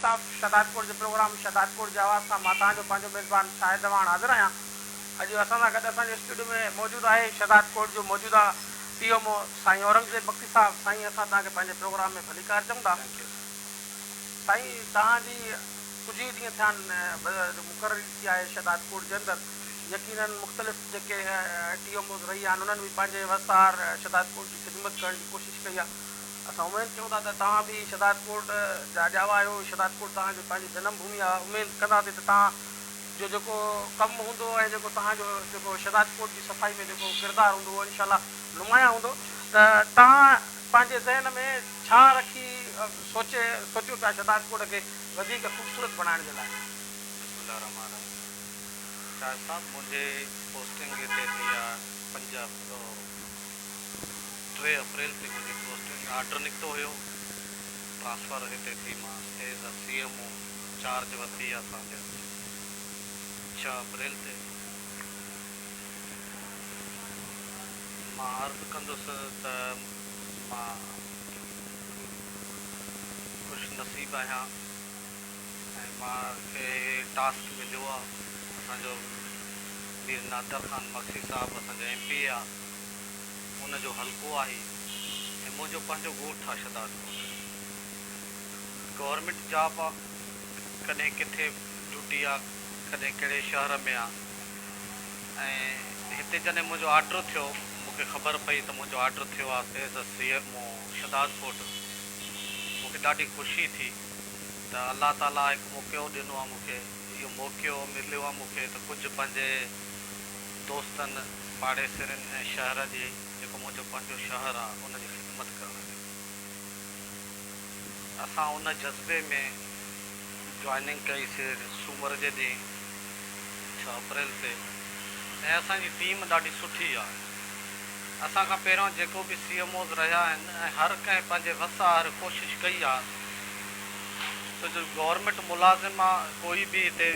साहब शहदादपुर जो प्रोग्राम शहदादपुर जे आवाज़ सां मां तव्हांजो पंहिंजो मेज़बान शाहिद दवान हाज़िर आहियां। अॼु असां सां गॾु असांजे स्टूडियो में मौजूदु आहे शहदादपुर जो मौजूदा PMO साईं औरंगज़ेब बख्शी साहब। साईं असां तव्हांखे पंहिंजे प्रोग्राम में भलीकार चऊं था। साईं तव्हांजी कुझु ई ॾींहं थिया आहिनि मुक़ररी थी आहे शहदादपुर जे अंदरि। यकीनन मुख़्तलिफ़ जेके TMOs रही आहिनि उन्हनि बि पंहिंजे वसार शहदादपुर जी ख़िदमत करण जी कोशिशि कई आहे। असां उमेदु कयूं था त तव्हां बि शहदादपुर जा ॼावा आहियो, शहदादपुर तव्हांजो पंहिंजी जनम भूमि आहे। उमेदु कंदासीं त तव्हां जो जेको कमु हूंदो ऐं जेको तव्हांजो जेको शहदादपुर जी सफ़ाई में जेको किरदारु हूंदो उहो इनशाला नुमाया हूंदो। त तव्हां पंहिंजे ज़हन में छा रखी सोचियो पिया शहदादपुर खे वधीक ख़ूबसूरत बणाइण जे लाइ? शाहिद साहब मुझे पोस्टिंग हिते थी आहे 3 अप्रैल ते मुंहिंजी पोस्टिंग ऑर्डर निकितो हुयो ट्रांसफ़र हिते थी। मां एज़ अ CMO चार्ज वरिती आहे असांजे 6 अप्रैल ते। मां अर्ज़ु कंदुसि त मां ख़ुशि नसीब आहियां ऐं मूंखे टास्क मिलियो आहे। असांजो मीर नादर ख़ान मक्सी साहब असांजो MP आहे, उनजो हल्को आहे ऐं मुंहिंजो पंहिंजो ॻोठु आहे शहदादपुर। गवर्नमेंट जॉब आहे, कॾहिं किथे ड्यूटी आहे, कॾहिं कहिड़े शहर में आहे। ऐं हिते जॾहिं मुंहिंजो ऑर्डर थियो, मूंखे ख़बर पई त मुंहिंजो ऑर्डर थियो आहे एज़ अ CMO शहदादपुर, मूंखे ॾाढी ख़ुशी थी त अल्लाह ताला हिकु मौक़ो ॾिनो आहे मूंखे। इहो मौक़ो मिलियो आहे मूंखे त कुझु पंहिंजे दोस्तनि पाड़ेसरनि ऐं शहर जी जेको मुंहिंजो पंहिंजो शहर आहे उनजी ख़िदमत करण जी। असां उन जज़्बे में जॉइनिंग कईसीं सूमर जे ॾींहुं 6 अप्रैल ते ऐं असांजी टीम ॾाढी सुठी आहे। असां खां पहिरियों जेको बि CMOs रहिया आहिनि ऐं हर कंहिं पंहिंजे वसार कोशिशि कई आहे त जो गवर्नमेंट मुलाज़िम आहे कोई बि हिते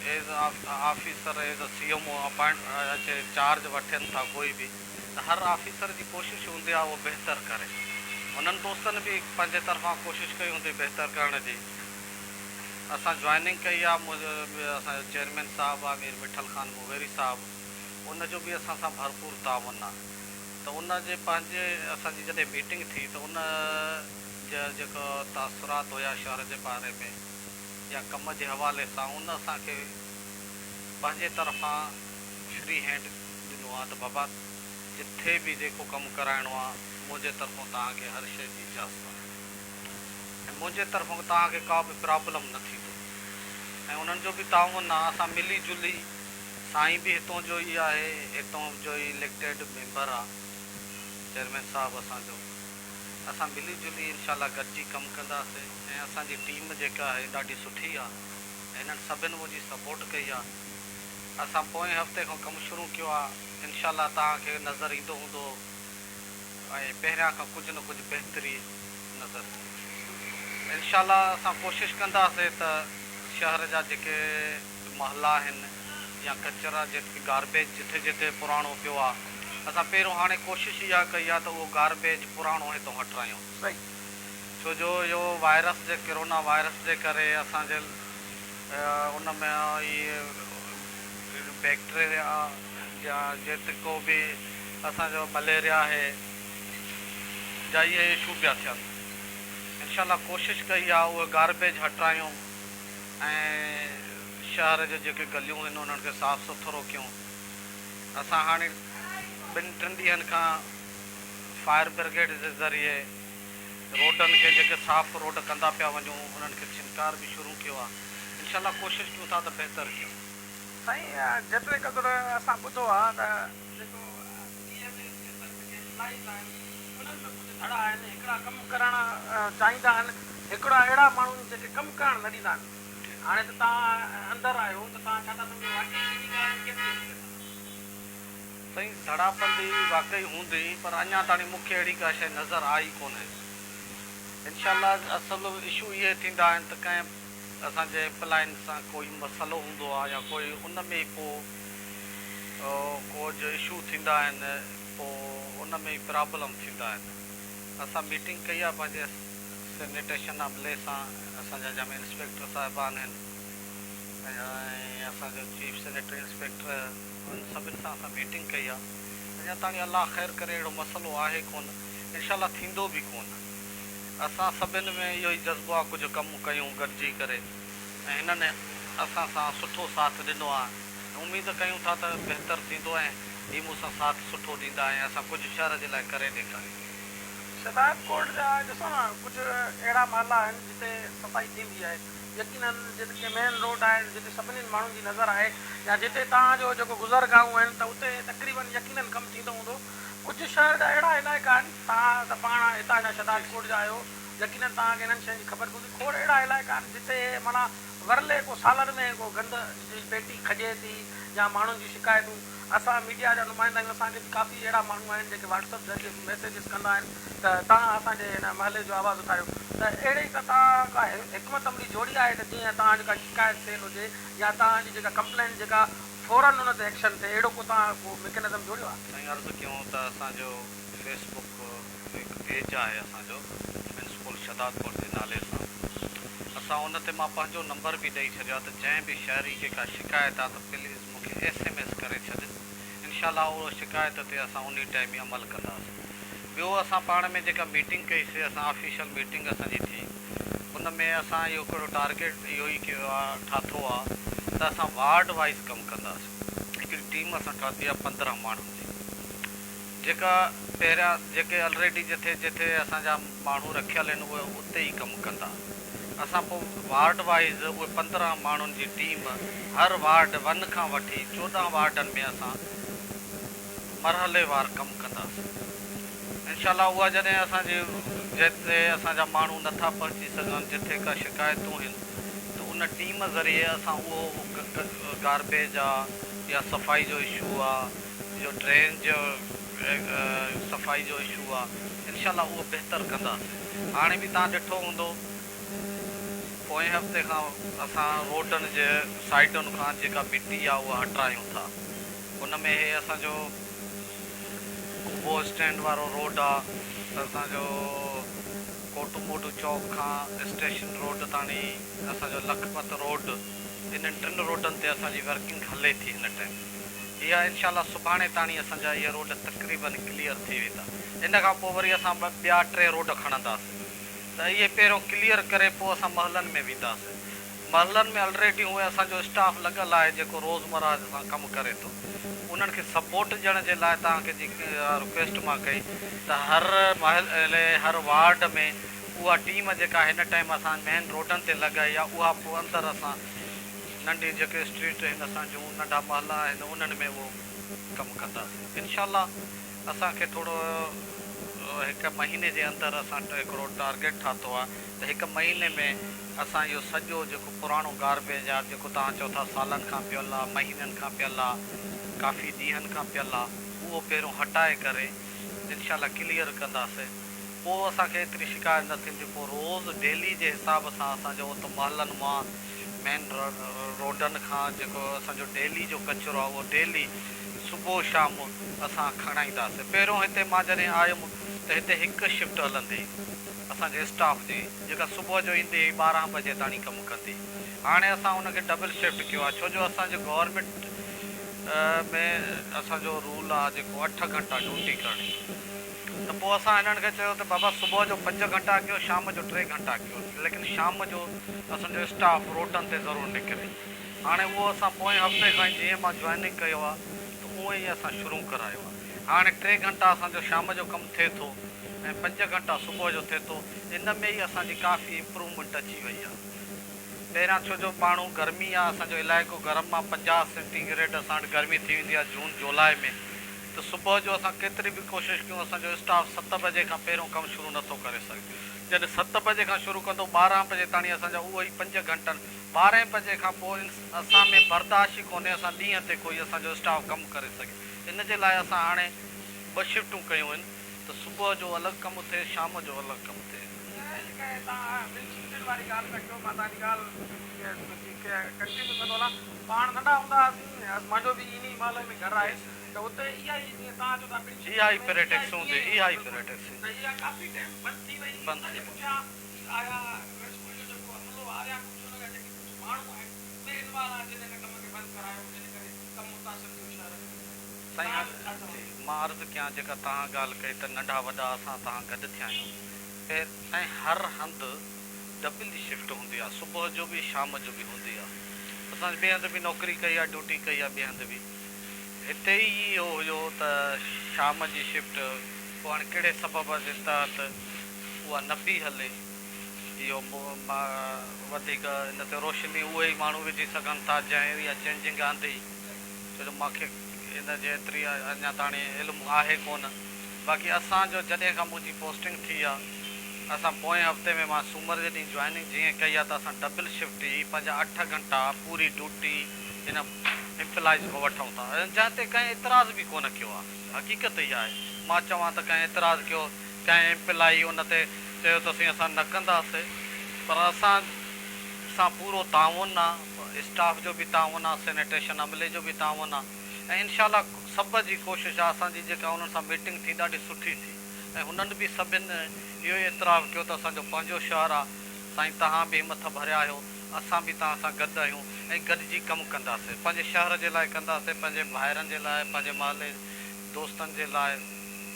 as officer as a CMO appoint अचे चार्ज वठनि था कोई बि, त हर ऑफिसर जी कोशिशि हूंदी आहे उहो बहितर करे। उन्हनि दोस्तनि बि पंहिंजे तरफ़ां कोशिशि कई हूंदी बहितर करण जी। असां जॉइनिंग कई आहे, असांजो चेयरमैन साहिबु आहे मीर मिठल ख़ान मुगेरी साहिबु, उनजो बि असां सां भरपूर ताउन आहे। त उनजे पंहिंजे असांजी जॾहिं मीटिंग थी त उन जा जेको तासुरात हुया शहर जे बारे में या कम जे हवाले सां उन असांखे पंहिंजे तरफ़ां फ्री हैंड ॾिनो आहे त बाबा जिथे बि जेको कमु कराइणो आहे मुंहिंजे तरफ़ां तव्हांखे हर शइ जी इजाज़त आहे ऐं मुंहिंजे तरफ़ां तव्हांखे का बि प्रॉब्लम न थींदो ऐं उन्हनि जो बि ताउन आहे। असां मिली जुली, साईं बि हितां जो ई आहे, हितां जो ई इलेक्टेड मेंबर आहे चेयरमैन साहिबु असांजो। असां मिली जुली इनशाला गॾिजी कमु कंदासीं ऐं असांजी टीम जेका आहे ॾाढी सुठी आहे ऐं हिननि सभिनि मुंहिंजी सपोर्ट कई आहे। असां पोएं हफ़्ते खां कमु शुरू कयो आहे, इनशाला तव्हांखे नज़र ईंदो हूंदो ऐं पहिरियां खां कुझु न कुझु बहितरी नज़र इनशाला। असां कोशिशि कंदासीं त शहर जा जेके महला आहिनि या कचरा जेके गार्बेज जिथे जिथे पुराणो पियो आहे, असां पहिरियों हाणे कोशिशि इहा कई आहे त उहो गार्बेज पुराणो हितां हटायूं। छो जो इहो वायरस जे कोरोना वायरस जे करे असांजे उन में इहे बैक्टीरिया या जेको बि असांजो मलेरिया आहे जा इहे इशू पिया थियनि। इनशाला कोशिशि कई आहे उहे गार्बेज हटायूं ऐं शहर जे जेके गलियूं आहिनि उन्हनि खे साफ़ु सुथिरो कयूं। असां हाणे 2-3 ॾींहंनि खां फायर ब्रिगेड जे ज़रिए रोडनि खे जेके साफ़ रोड कंदा पिया वञूं उन्हनि खे छिनकार बि शुरू कयो आहे। इनशाला कोशिशि कयूं था त बहितर कयूं। साईं जेतिरे क़दुरु असां ॿुधो आहे त जेको धड़ा आहिनि हिकिड़ा कमु करणु चाहींदा आहिनि, हिकिड़ा अहिड़ा माण्हू जेके कमु करणु न ॾींदा आहिनि। हाणे त तव्हां अंदरि आहियो त तव्हां छा था सम्झो वाक़ई साईं धड़ाबंदी वाक़ई हूंदी पर अञा ताईं मूंखे अहिड़ी का शइ नज़र आई कोन्हे। इनशाला असल इशू इहे थींदा आहिनि त कंहिं असांजे एम्प्लॉयनि सां कोई मसइलो हूंदो आहे या कोई उन में ई पोइ कुझु इशू थींदा आहिनि, पोइ उन में ई प्रॉब्लम थींदा आहिनि। असां मीटिंग कई आहे पंहिंजे सैनिटेशन अमले सां असांजा जंहिंमें इंस्पेक्टर साहिबान आहिनि ऐं असांजो चीफ सैनिटरी इंस्पेक्टर उन सभिनि सां असां मीटिंग कई आहे। अञा ताणी अलाह ख़ैरु करे अहिड़ो मसइलो आहे कोन, इनशाला थींदो बि कोन। असां सभिनि में इहो ई जज़्बो आहे कुझु कमु कयूं गॾिजी करे, ऐं हिननि असां सां सुठो साथ ॾिनो आहे। उमेदु कयूं था त बहितरु थींदो ऐं हीअ मूंसां साथ सुठो ॾींदा ऐं असां कुझु शहर जे लाइ करे ॾेखारियूं। शहदाद कोट जा ॾिसो न कुझु अहिड़ा महला आहिनि जिते सफ़ाई थींदी आहे, यकीनन जेके मेन रोड आहिनि जिते सभिनी माण्हुनि जी नज़र आहे या जिते तव्हांजो जेको गुज़रगाहूं आहिनि त उते तक़रीबन यकीनन कमु थींदो हूंदो। कुझु शहर जा अहिड़ा इलाइक़ा आहिनि, तव्हां त पाण हितां जा शहदाद कोट जा आहियो, यकीनन तव्हांखे इन्हनि शयुनि जी ख़बर पवंदी। खोड़ अहिड़ा इलाइक़ा आहिनि जिते माना वरले को सालनि में को गंद जी पेटी खजे थी या माण्हुनि जी शिकायतूं। असां मीडिया जा नुमाइंदा आहियूं, असांखे बि काफ़ी अहिड़ा माण्हू आहिनि जेके व्हाट्सअप ज़रिए मैसेजिस कंदा आहिनि त तव्हां असांजे हिन महले जो आवाज़ु उठायो। त अहिड़े त तव्हां का हिकमत अमली जोड़ी आहे त जीअं तव्हां जेका शिकायत थियल हुजे या तव्हांजी जेका कंप्लेन जेका फ़ौरन उन ते एक्शन थिए, अहिड़ो को तव्हां को मैकेनिज़म जोड़ियो आहे? साईं अर्ज़ु कयूं त असांजो फेसबुक हिकु पेज आहे असांजो म्यूनिसिपल शहदाद कोट जे नाले सां। असां उन ते मां पंहिंजो नंबर बि ॾेई छॾियो आहे त जंहिं बि शहरी खे का शिकायत आहे त प्लीज़ मूंखे SMS करे छॾ। इनशाला उहो शिकायत ते असां उन टाइम ई अमल कंदासीं। ॿियो असां पाण में जेका मीटिंग कईसीं, असां ऑफिशियल मीटिंग असांजी थी, उन में असां इहो हिकिड़ो टारगेट इहो ई कयो आहे, ठातो आहे त असां वार्ड वाइज़ कमु कंदासीं। हिकिड़ी टीम असां ठाती आहे 15 माण्हुनि जी, जेका पहिरियां जेके ऑलरेडी जिथे जिथे असांजा माण्हू रखियल आहिनि उहे उते ई कमु कंदा। असां पोइ वार्ड वाइज़ उहे 15 माण्हुनि जी टीम हर वार्ड 1 खां वठी 14 वार्डनि में असां मरहलेवार कमु कंदासीं। इनशाला उहा जॾहिं असांजी जिते असांजा माण्हू नथा पहुची सघनि, जिथे का शिकायतूं आहिनि, त उन टीम ज़रिए असां उहो गार्बेज आहे या सफ़ाई जो इशू आहे, जो ड्रेन जो सफ़ाई जो इशू आहे, इनशाला उहो बहितरु कंदासीं। हाणे बि तव्हां ॾिठो हूंदो पोएं हफ़्ते खां असां रोडनि जे साइडुनि खां जेका मिटी आहे उहा हटायूं था। उन में हे असांजो कुबो स्टैंड वारो रोड आहे, असांजो कोटमोटू चौक खां स्टेशन रोड ताणी असांजो लखपत रोड, इन्हनि 3 रोडनि ते असांजी वर्किंग हले थी हिन टाइम। इहा इनशाला सुभाणे ताणी असांजा इहे रोड तक़रीबन क्लियर थी वेंदा। इन खां पोइ वरी असां ॿिया 3 रोड खणंदासीं त इहे पहिरियों क्लियर करे पोइ असां महलनि में वेंदासीं। महलनि में ऑलरेडी उहे असांजो स्टाफ लॻल आहे जेको रोज़मर्रा सां कमु करे थो। उन्हनि खे सपोर्ट ॾियण जे लाइ तव्हांखे जेकी रिक्वेस्ट मां कई त हर महले हर वार्ड में उहा टीम जेका हिन टाइम असां मेन रोडनि ते लॻाई आहे, उहा पोइ अंदरि असां नंढी जेके स्ट्रीट आहिनि असांजूं नंढा महला आहिनि उन्हनि में उहो कमु कंदासीं। इनशाला असांखे थोरो 1 महीने जे अंदरि असां हिकिड़ो टारगेट ठातो आहे त 1 महीने में असां इहो सॼो जेको पुराणो गार्बेज आहे, जेको तव्हां चओ था सालनि खां पियल आहे, महीननि खां पियल आहे, काफ़ी ॾींहंनि खां पियल आहे, उहो पहिरियों हटाए करे इनशाला क्लियर कंदासीं। पोइ असांखे एतिरी शिकायत न थींदी। पोइ रोज़ु डेली जे हिसाब सां असांजो उते महलनि मां मेन रोडनि खां जेको असांजो डेली जो कचिरो आहे उहो डेली सुबुह शाम असां खणाईंदासीं। पहिरियों हिते मां जॾहिं आयुमि त हिते 1 शिफ्ट हलंदी असांजे स्टाफ जी, जेका सुबुह जो ईंदी 12 बजे ताणी कमु कंदी। हाणे असां हुनखे डबल शिफ्ट कयो आहे, छो जो असांजे गवर्नमेंट में असांजो रूल आहे जेको 8 घंटा ड्यूटी करणी। त पोइ असां हिननि खे चयो त बाबा सुबुह जो 5 घंटा कयो, शाम जो 3 घंटा कयो, लेकिन शाम जो असांजो स्टाफ रोडनि ते ज़रूरु निकिरे। हाणे उहो असां पोएं हफ़्ते खां जीअं मां जॉइनिंग कयो आहे त उहो ई असां शुरू करायो आहे। हाणे 3 घंटा असांजो शाम जो कमु थिए थो ऐं 5 घंटा सुबुह जो थिए थो। इन में ई असांजी काफ़ी इम्प्रूवमेंट अची वई आहे। पहिरियां छो जो माण्हू गर्मी आहे, असांजो इलाइक़ो गरम आहे, 50 सेंटीग्रेड असां वटि गर्मी थी वेंदी आहे जून जुलाई में। त सुबुह जो असां केतिरी बि कोशिशि कयूं, असांजो स्टाफ 7 बजे खां पहिरियों कमु शुरू नथो करे सघे। जॾहिं 7 बजे खां शुरू कंदो 12 बजे ताणी असांजा उहो ई 5 घंटनि, 12 बजे खां पोइ असां में बर्दाश्त ई कोन्हे असां ॾींहं ते कोई असांजो स्टाफ कमु करे सघे। इन जे लाइ असां हाणे 2 शिफ्टूं कयूं आहिनि त सुबुह जो अलॻि कमु थिए, शाम जो अलॻि कमु थिए। वारी ॻाल्हि था कयो, मां तव्हांजी ॻाल्हि कंटिन्यू कंदो हलां। पाण नंढा हूंदा हुआसीं, मुंहिंजो बि इन महल में घरु आहे, त उते इहा ई जीअं तव्हां चओ था इहा ई पेरेटिक्स हूंदी, इहा ई पेरेटिक्स त इहा काफ़ी टाइम बंदि थी वई। बंदि थी पुठियां आया स्कूल जो जेको हमिलो आया कुझु हुन जा जेके कुझु माण्हू आहिनि उहे इनवाल आहिनि जिन हिन कम खे बंदि करायो जिन करे कमु मुतासिर थियो शहर में। साईं मां अर्ज़ु कयां जेका तव्हां ॻाल्हि कई त नंढा वॾा असां तव्हां गॾु थिया आहियूं ऐं हर हंधि डबल जी शिफ्ट हूंदी आहे, सुबुह जो बि शाम जो बि हूंदी आहे। असां ॿिए हंधि बि नौकिरी कई आहे, ड्यूटी कई आहे ॿिए हंधि बि। हिते ई इहो हुयो त शाम जी शिफ्ट पोइ हाणे कहिड़े सबब जे तहत उहा न पई हले, इहो वधीक इन ते रोशनी उहे ई माण्हू विझी सघनि था जंहिं इहा चेंजिंग आंदी। छो जो मूंखे इन जे एतिरी अञा ताणी इल्मु आहे कोन। बाक़ी असांजो जॾहिं खां मुंहिंजी पोस्टिंग थी आहे, असां पोएं हफ़्ते में मां सूमर जे ॾींहुं जॉइनिंग जीअं कई आहे त असां डबल शिफ्ट ई पंहिंजा 8 घंटा पूरी ड्यूटी हिन एम्प्लॉइज़ खां वठूं था, जंहिं ते कंहिं एतिराज़ बि कोन कयो आहे। हक़ीक़त इहा आहे। मां चवां त कंहिं एतिराज़ु कयो, कंहिं एम्प्लॉई उन ते चयो त असां न कंदासीं, पर असां पूरो ताउन आहे, स्टाफ जो बि ताउन आहे, सैनिटेशन अमले जो बि ताउन आहे ऐं इनशा सभ जी कोशिशि आहे। असांजी जेका उन्हनि सां मीटिंग थी ॾाढी सुठी थी ऐं हुननि बि सभिनि इहो ई एतिराफ़ कयो त असांजो पंहिंजो शहरु आहे, साईं तव्हां बि हिमथ भरिया आहियो, असां बि तव्हां सां गॾु आहियूं ऐं गॾिजी कमु कंदासीं, पंहिंजे शहर जे लाइ कंदासीं, पंहिंजे भाइरनि जे लाइ, पंहिंजे महले दोस्तनि जे लाइ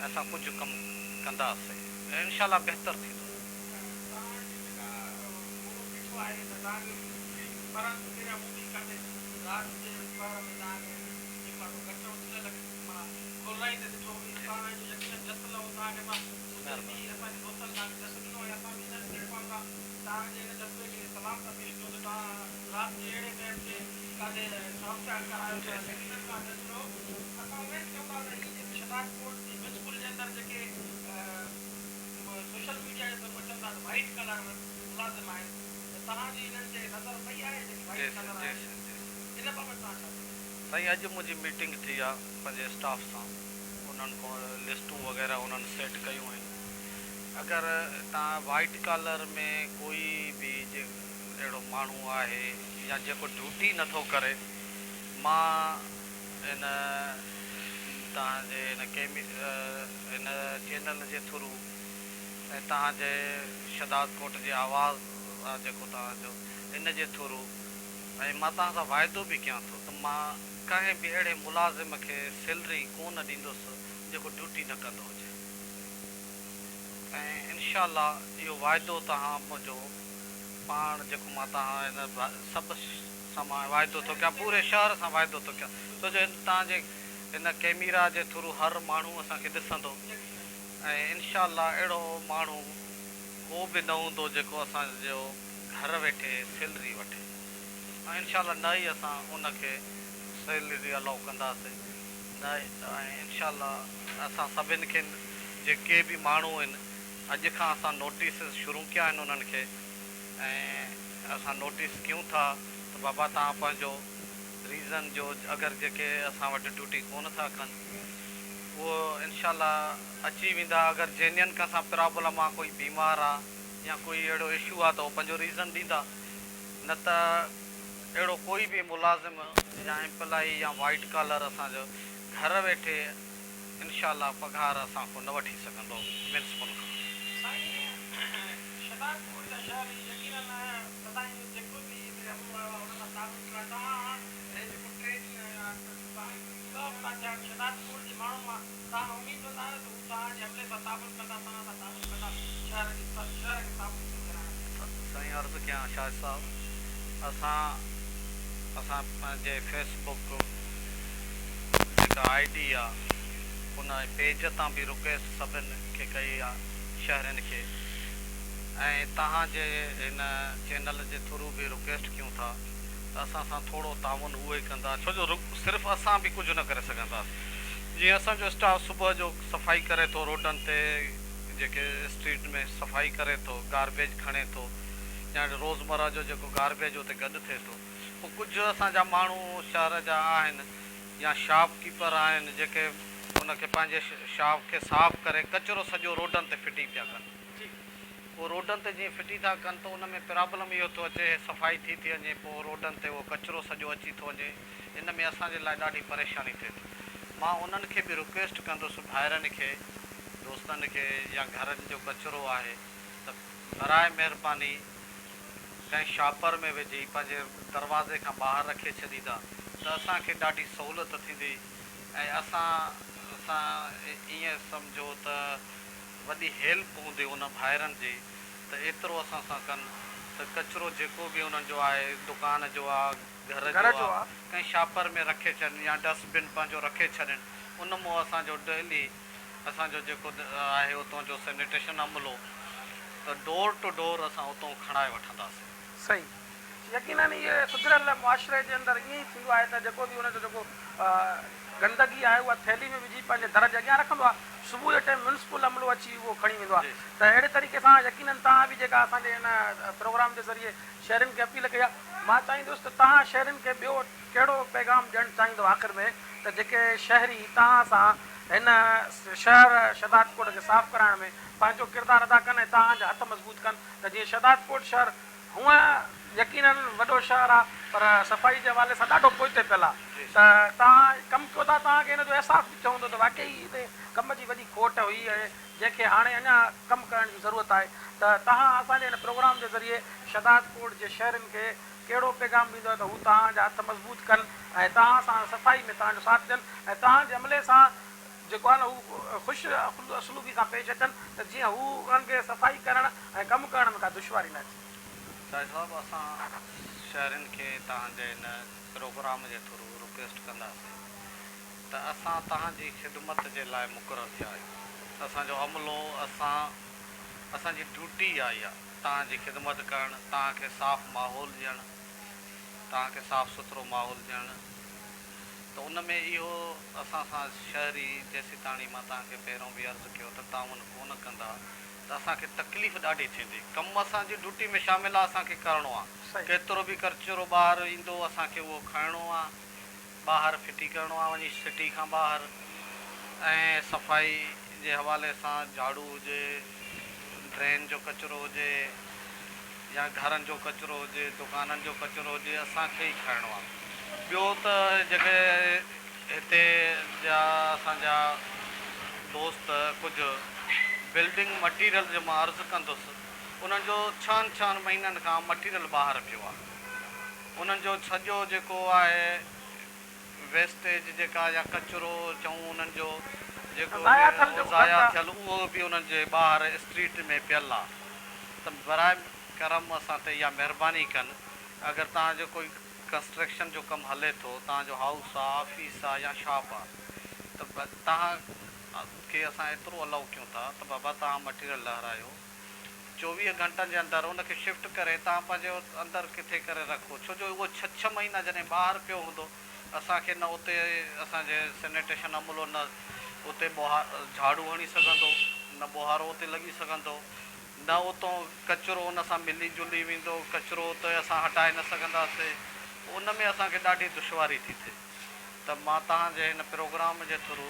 असां कुझु कमु कंदासीं ऐं इनशा बहितरु थींदो। सोशल मीडिया जे तरफ़ अचनि था त वाइट कलर मुलाज़िम आहिनि, तव्हांजी इन्हनि ते नज़र पई आहे जेकी वाइट कलर आहे इन बाबति तव्हां छा? साईं अॼु मुंहिंजी मीटिंग थी आहे पंहिंजे स्टाफ सां, उन्हनि खां लिस्टूं वग़ैरह उन्हनि सेट कयूं आहिनि। अगरि तव्हां वाइट कलर में कोई बि अहिड़ो माण्हू आहे या जेको ड्यूटी नथो करे, मां इन तव्हांजे इन चैनल जे थ्रू ऐं तव्हांजे शदाद कोट जे आवाज़ आहे जेको तव्हांजो, इन जे थ्रू ऐं मां तव्हां सां वाइदो बि कयां थो त मां कंहिं बि अहिड़े मुलाज़िम खे सैलरी कोन ॾींदुसि जेको ड्यूटी न कंदो हुजे ऐं इनशा इहो वाइदो तव्हां मुंहिंजो पाण जेको मां तव्हां हिन सभु सां मां वाइदो थो कयां, पूरे शहर सां वाइदो थो कयां, छो जो तव्हांजे हिन कैमरा जे थ्रू हर माण्हू असांखे ॾिसंदो ऐं इनशा अहिड़ो माण्हू को बि न हूंदो जेको असांजो घर वेठे सैलरी वठे ऐं इनशा न ई असां उनखे सैलरी अलाउ कंदासीं न। ऐं इनशा असां सभिनि खे जेके बि माण्हू आहिनि अॼु खां असां नोटिस शुरू कया आहिनि उन्हनि खे ऐं असां नोटिस कयूं था त बाबा तव्हां पंहिंजो रीज़न जो अगरि जेके असां वटि ड्यूटी कोन था कनि उहो इनशा अची वेंदा। अगरि जेन्युइन कंहिंसां प्रॉब्लम आहे, कोई बीमार आहे या कोई अहिड़ो इशू आहे त उहो पंहिंजो रीज़न ॾींदा, न त अहिड़ो कोई बि मुलाज़िम या एम्प्लॉई या वाइट कॉलर असांजो घर वेठे इनशा पघार असां खां न वठी सघंदो म्यूनिसिपल खां। साईं अर्ज़ु कयां शाहिद साहब, असां पंहिंजे फेसबुक जेका ID आहे उन पेज तां बि रिक्वेस्ट सभिनि खे कई आहे शहरनि खे ऐं तव्हांजे हिन चैनल जे थ्रू बि रिक्वेस्ट कयूं था त असां सां थोरो ताउन उहे ई कंदा, छो जो सिर्फ़ु असां बि कुझु न करे सघंदासीं। जीअं असांजो स्टाफ सुबुह जो सफ़ाई करे थो, रोडनि ते जेके स्ट्रीट में सफ़ाई करे थो, गार्बेज खणे थो या रोज़मर्रा जो जेको गार्बेज उते गॾु थिए थो, पोइ कुझु असांजा माण्हू शहर जा आहिनि या शॉपकीपर आहिनि जेके उनखे पंहिंजे शॉप खे साफ़ु करे कचिरो सॼो रोडनि ते फिटी पिया कनि। उहो रोडनि ते जीअं फिटी था कनि त उन में प्रॉब्लम इहो थो अचे, सफ़ाई थी वञे पोइ रोडनि ते उहो कचिरो सॼो अची थो वञे, इन में असांजे लाइ ॾाढी परेशानी थिए थी। मां उन्हनि खे बि रिक्वेस्ट कंदुसि भाइरनि खे, दोस्तनि खे या घरनि जो कचिरो आहे त बराए महिरबानी कंहिं शापर में विझी पंहिंजे दरवाज़े खां ॿाहिरि रखे छॾींदा त असांखे ॾाढी सहूलियत थींदी ऐं असां ईअं सम्झो त वॾी हेल्प हूंदी उन भाइरनि जी त एतिरो असां सां कनि त कचिरो जेको बि उन्हनि जो आहे दुकान जो आहे घर जो आहे कंहिं शापर में रखे छॾनि या डस्टबिन पंहिंजो रखे छॾनि उन मां असांजो डेली असांजो जेको आहे उतां जो सैनिटेशन अमलो त डोर टू डोर असां उतां खणाए वठंदासीं। सही यकीनन इहे सुधरियल मुआशरे जे अंदरि ईअं ई थींदो आहे त जेको बि हुनजो जेको गंदगी आहे उहा थैली में विझी पंहिंजे दर जे अॻियां रखंदो आहे, सुबुह जे टाइम म्यूनिसिपल अमलो अची उहो खणी वेंदो आहे। त अहिड़े तरीक़े सां यकीनन तव्हां बि जेका असांजे हिन प्रोग्राम जे ज़रिए शहरनि खे अपील कई आहे, मां चाहींदुसि त तव्हां शहरनि खे ॿियो कहिड़ो पैगाम ॾियणु चाहींदो आख़िर में त जेके शहरी तव्हां सां हिन शहर शहदादकोट खे साफ़ु कराइण में पंहिंजो किरदारु अदा कनि ऐं तव्हांजा हथ मज़बूत कनि त जीअं शहदादकोट शहर हूअं यकीनन वॾो शहर आहे पर सफ़ाई जे हवाले सां ॾाढो पोइते पियल आहे, त तव्हां कमु कयो था, तव्हांखे हिन जो अहसासु बि चवंदो त वाक़ई हिते कम जी वॾी खोट हुई ऐं जंहिंखे हाणे अञा कमु करण जी ज़रूरत आहे। त तव्हां असांजे हिन प्रोग्राम जे ज़रिए शहदादकोट जे शहरनि खे कहिड़ो पैगाम ॾींदो त हू तव्हांजा हथ मज़बूत कनि ऐं तव्हां सां सफ़ाई में तव्हांजो साथ ॾियनि ऐं तव्हांजे अमले सां जेको आहे न हू ख़ुशि असलूबी सां पेश अचनि त जीअं हू उन्हनि खे सफ़ाई करणु ऐं कमु करण में का दुश्वारी न अचे। साईं साहिबु असां शहरनि खे तव्हांजे हिन प्रोग्राम जे थ्रू रिक्वेस्ट कंदासीं त असां तव्हांजी ख़िदमत जे लाइ मुक़ररु थिया आहियूं। असांजो अमलो असांजी ड्यूटी आहे तव्हांजी ख़िदमत करणु, तव्हांखे साफ़ु माहौल ॾियणु, तव्हांखे साफ़ु सुथिरो माहौल ॾियणु। त उन में इहो असां सां शहरी जेसीं ताणी मां तव्हांखे पहिरियों बि अर्ज़ु कयो त ताउन कोन कंदा त असांखे तकलीफ़ ॾाढी थींदी। कमु असांजी ड्यूटी में शामिलु आहे, असांखे करिणो आहे, केतिरो बि कचिरो ॿाहिरि ईंदो असांखे उहो खणणो आहे, ॿाहिरि फिटी करिणो आहे वञी सिटी खां ॿाहिरि। ऐं सफ़ाई जे हवाले सां झाड़ू हुजे, ड्रेन जो कचिरो हुजे या घरनि जो कचिरो हुजे, दुकाननि जो कचिरो हुजे, असांखे ई खणणो आहे। ॿियो त जेके हिते जा असांजा दोस्त कुझु बिल्डिंग मटीरियल जो मां अर्ज़ु कंदुसि, उन्हनि जो 6 महीननि खां मटीरियल ॿाहिरि पियो आहे। उन्हनि जो सॼो जेको आहे वेस्टेज जेका या कचिरो चऊं उन्हनि जो जेको ज़ाया थियल उहो बि उन्हनि जे ॿाहिरि स्ट्रीट में पियल आहे। त बराए करम असां ते इहा महिरबानी कनि, अगरि तव्हांजो कोई कंस्ट्रक्शन जो कमु हले थो, तव्हांजो हाउस आहे, ऑफिस आहे या शॉप आहे, त तव्हांखे असां एतिरो अलाउ कयूं था त बाबा तव्हां मटीरियल लहिरायो, 24 घंटनि जे अंदरि उनखे शिफ्ट करे तव्हां पंहिंजे अंदरि किथे करे रखो। छो जो उहो 6 महीना जॾहिं ॿाहिरि पियो हूंदो, असांखे न उते असांजे सैनिटेशन अमलो न उते झाड़ू हणी सघंदो, न ॿुहारो उते लॻी सघंदो, न उतां कचिरो उन सां मिली जुली वेंदो, कचिरो उते असां हटाए न सघंदासीं, उन में असांखे ॾाढी दुश्वारी थी थिए। त मां तव्हांजे हिन प्रोग्राम जे थ्रू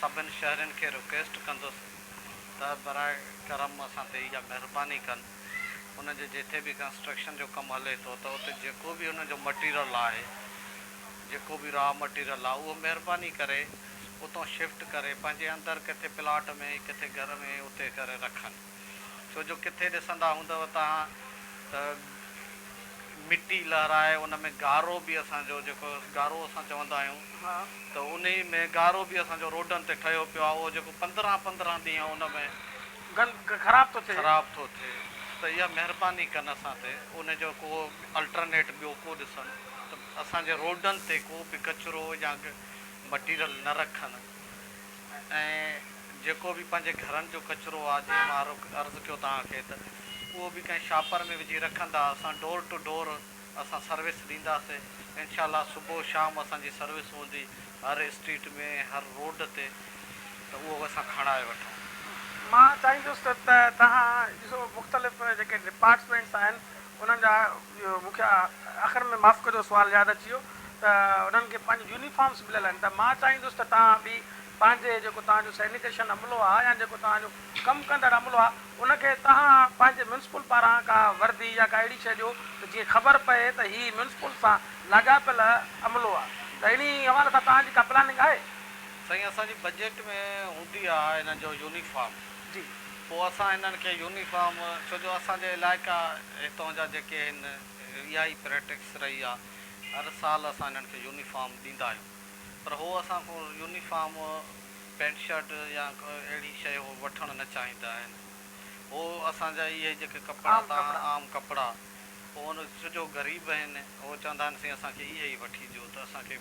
सभिनि शहरनि खे रिक्वेस्ट कंदुसि त बराए करम असां ते इहा महिरबानी कनि, उनजे जिथे बि कंस्ट्रक्शन जो कमु हले थो त उते जेको बि उनजो मटीरियल आहे, जेको बि रॉ मटीरियल आहे, उहो महिरबानी करे उतां शिफ्ट करे पंहिंजे अंदरि किथे प्लाट में किथे घर में उते करे रखनि। छो जो किथे ॾिसंदा हूंदव तव्हां त मिटी लहराए उन में गारो बि असांजो जेको गारो असां चवंदा आहियूं, त उन में गारो बि असांजो रोडनि ते ठहियो पियो आहे, उहो जेको 15 ॾींहं उन में ख़राबु थो थिए। त इहा महिरबानी कनि असां ते, उनजो को अल्टरनेट ॿियो को ॾिसनि त असांजे रोडनि ते को बि कचिरो या मटीरियल न रखनि। ऐं जेको बि पंहिंजे घरनि जो कचिरो आहे, जीअं मां अर्ज़ु कयो तव्हांखे, त उहो बि कंहिं शापर में विझी रखंदा, असां डोर टू डोर असां सर्विस ॾींदासीं। इनशाला सुबुह शाम असांजी सर्विस हूंदी हर स्ट्रीट में, हर रोड ते, त उहो असां खणाए वठूं। मां चाहींदुसि त तव्हां ॾिसो मुख़्तलिफ़ जेके डिपार्टमेंट्स आहिनि उन्हनि जा मूंखे आख़िर में माफ़ु कजो सुवालु यादि अची वियो त उन्हनि खे पंहिंजी यूनिफॉर्म्स मिलियल आहिनि। त मां चाहींदुसि त तव्हां बि पंहिंजे जेको तव्हांजो सैनिटेशन अमलो आहे या जेको तव्हांजो कमु कंदड़ अमलो आहे, उनखे तव्हां पंहिंजे म्यूनिसिपल पारां का वर्दी या का अहिड़ी शइ ॾियो त जीअं ख़बर पए त हीअ म्यूनिसिपल सां लाॻापियल अमलो आहे। त इन हवाले सां तव्हांजी का प्लानिंग आहे? साईं, असांजी बजट में हूंदी आहे हिन जो यूनिफॉर्म जी, पोइ असां हिननि खे यूनिफॉर्म, छो जो असांजे इलाइक़ा हितां जा जेके आहिनि इहा ई प्रैक्टिस रही आहे, हर साल असां हिननि खे यूनिफॉर्म ॾींदा आहियूं, पर उहो असां खां यूनिफॉर्म पैंट शर्ट या अहिड़ी शइ उहो वठणु न चाहींदा आहिनि। उहो असांजा इहे जेके कपिड़ा आम कपिड़ा, पोइ उन छो जो ग़रीब आहिनि उहो चवंदा आहिनि साईं असांखे इहे ई वठी ॾियो, त असांखे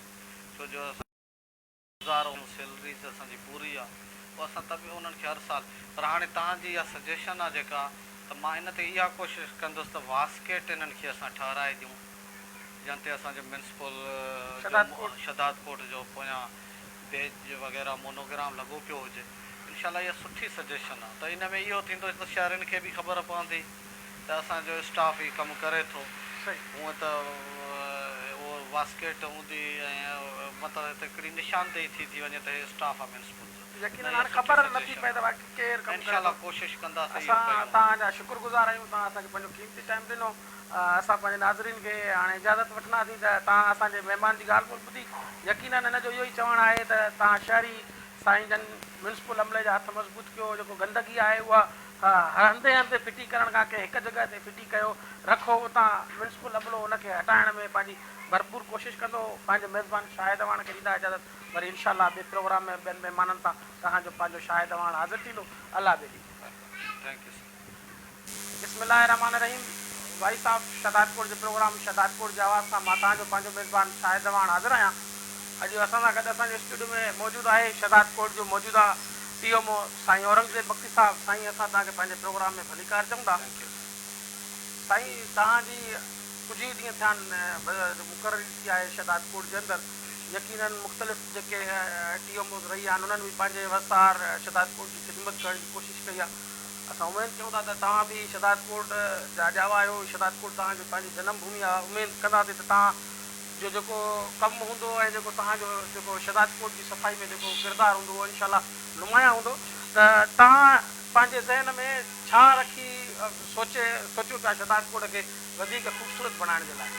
छो जो हज़ार सैलरी त असांजी पूरी आहे, पोइ असां त बि उन्हनि खे हर साल। पर हाणे तव्हांजी इहा सजेशन आहे जेका, त मां इन ते इहा कोशिशि कंदुसि त वास्केट इन्हनि खे असां ठाराए ॾियूं, जंहिं ते असांजो म्यूनसिपल शदाद कोट जो पोयां बेज वग़ैरह मोनोग्राम लॻो पियो हुजे। इनशाला इहा सुठी सजेशन आहे, त इन में इहो थींदो त शहरनि खे बि ख़बर पवंदी त असांजो स्टाफ ई कमु करे थो। हूअं त उहो वास्केट हूंदी ऐं मतिलबु हिते हिकिड़ी निशानदेही थी वञे त हे स्टाफ आहे म्यूनसिपल जो, ख़बर नथी पए त बाक़ी केरु कमु करे। इनशाला कोशिशि कंदासीं। असां तव्हांजा शुक्रगुज़ार आहियूं, तव्हां असांखे पंहिंजो क़ीमती टाइम ॾिनो। असां पंहिंजे नाज़रीन खे हाणे इजाज़त वठंदासीं त तव्हां असांजे महिमान जी ॻाल्हि कोन ॿुधी। यकीनन हिन जो इहो ई चवणु आहे त तव्हां शहरी साईं जन म्यूनसिपल अमले जा हथ मज़बूत कयो, जेको गंदगी आहे उहा हंधे हंधे फिटी करण खां कंहिं हिकु जॻह ते फिटी कयो रखो, उतां म्यूनसिपल अमलो उनखे हटाइण में पंहिंजी भरपूर कोशिशि कंदो। पंहिंजे मेज़बान शाहिद अवान खे ॾींदा इजाज़त, वरी इनशाला ॿिए प्रोग्राम में ॿियनि महिमाननि सां तव्हांजो पंहिंजो शाहिद अवान हाज़िर थींदो। अल्लाह बेली। Thank you. बिस्मिल्लाह रहमान रहीम। भाई साहब, शदादपुर जो प्रोग्राम शदादपुर जे आवाज़ सां मां तव्हांजो पंहिंजो मेज़बान शाहिद अवान हाज़िर आहियां। अॼु असां सां गॾु असांजे स्टूडियो में मौजूदु आहे शदादपुर जो मौजूदा PMO साईं औरंगज़ेब बख्शी साहिबु। साईं, असां तव्हांखे पंहिंजे प्रोग्राम में भलीकार चऊं था। साईं, तव्हांजी कुझु ई ॾींहं थिया आहिनि मुक़ररी थी आहे शदादपुर जे अंदरि। यकीनन मुख़्तलिफ़ जेके TMOs रही आहिनि उन्हनि बि पंहिंजे वसार शदादपुर जी ख़िदमत करण जी कोशिशि कई आहे। असां उमेदु कयूं था त तव्हां बि शदादपुर जा ॼावा आहियो, शदादपुर तव्हांजो पंहिंजी जनम भूमि आहे। उमेदु कंदासीं त तव्हां जो जेको कमु हूंदो ऐं जेको तव्हांजो जेको शदादपुर जी सफ़ाई में जेको किरदारु हूंदो उहो इनशाला नुमाया हूंदो। त तव्हां पंहिंजे ज़हन में छा रखी सोचियो था शदादपुर खे वधीक ख़ूबसूरत बणाइण जे लाइ?